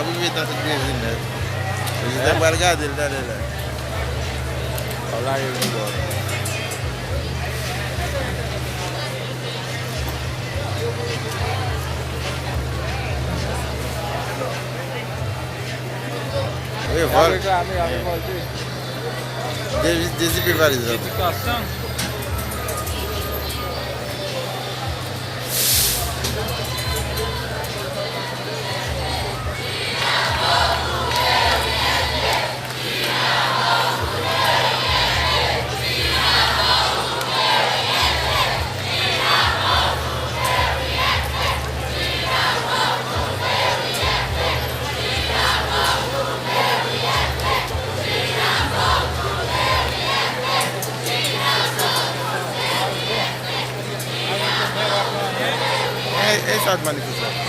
privé dans cette cuisine. J'étais pas regarder le là. Là, il est bon. Oui, vol. Des valises. Éducation. Et ça de manifestation.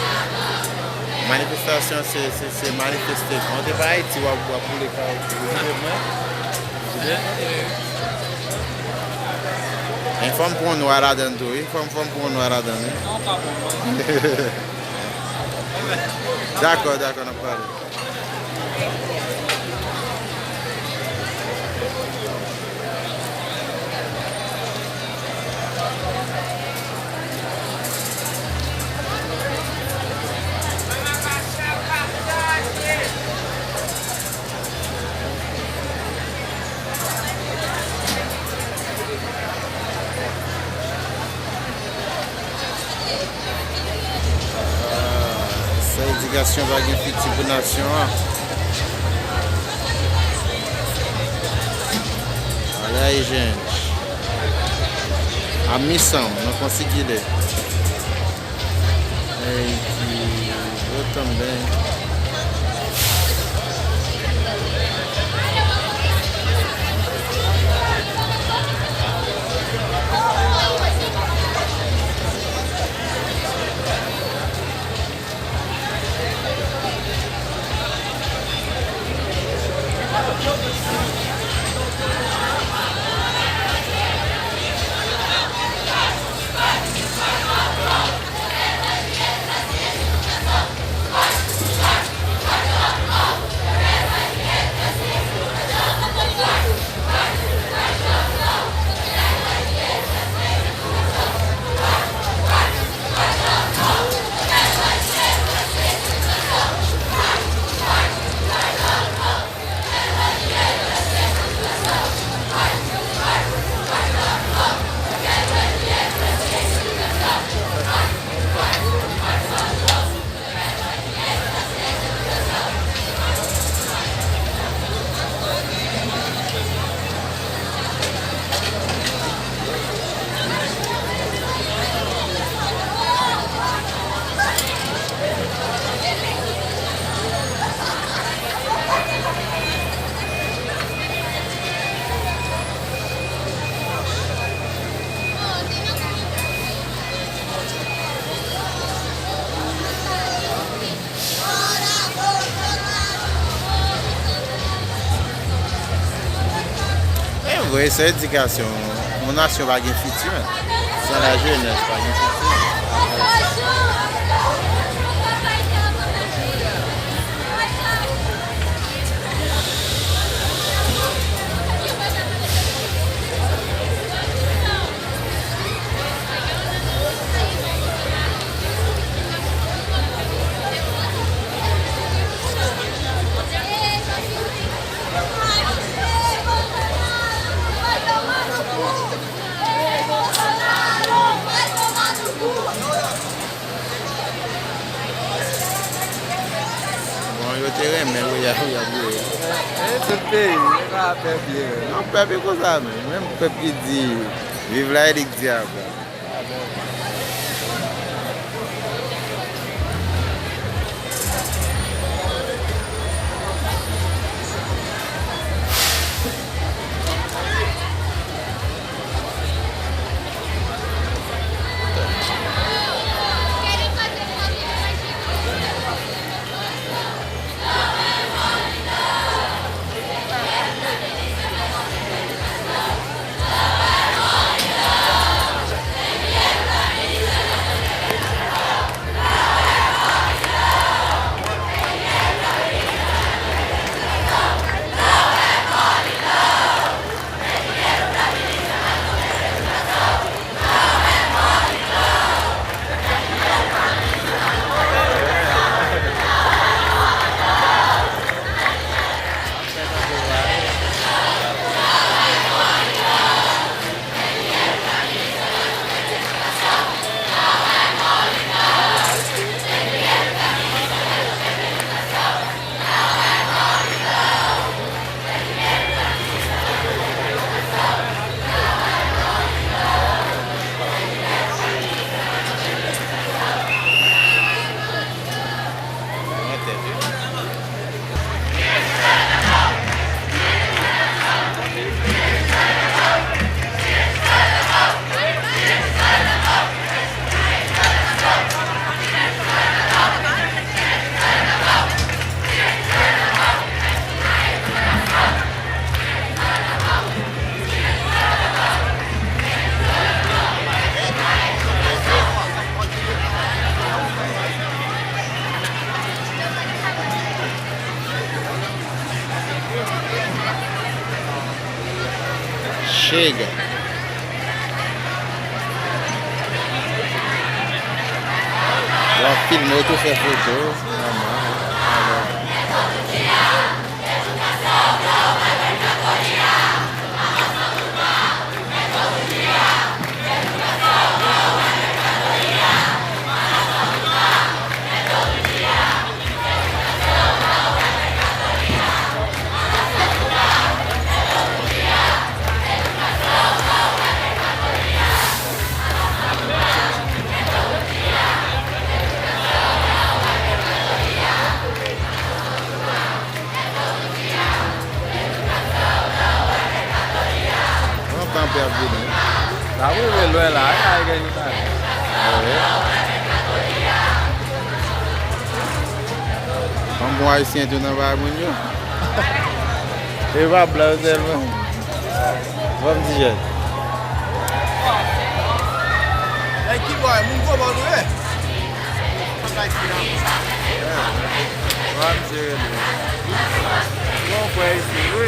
Manifestation, c'est manifester. On n'est pas Haïti ou pour les cas. Une femme pour nous à la dent, une femme pour nous à la dent. Non, pas bon. D'accord, on a parlé. Éducation va gagner futur pour la nation. Olha aí, gente. A missão, não consegui ler. Eu também. Oui, c'est l'éducation. Mon nation va gagner futur. Sans la jeunesse, pas gagner futur. Eu tenho mesmo, eu ia ver. Esse pays, il va faire bien. Não pebe coisa mesmo. Mesmo pebe que diz, vive lá ele que diabo. chega. Já filmou, tu fez foto. Perdu, né? Tá muito bem lá, aí que a gente tá. Vamos com aí sim, tu não vai muito. Eu vou aplaudir, vamos dizer. É que boy, muito bom, não é? Vamos dizer. Vamos com esse, não é?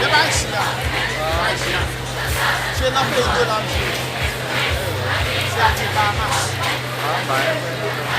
Vai sim, você não perdeu lá, você ativar mais. Ah, vai.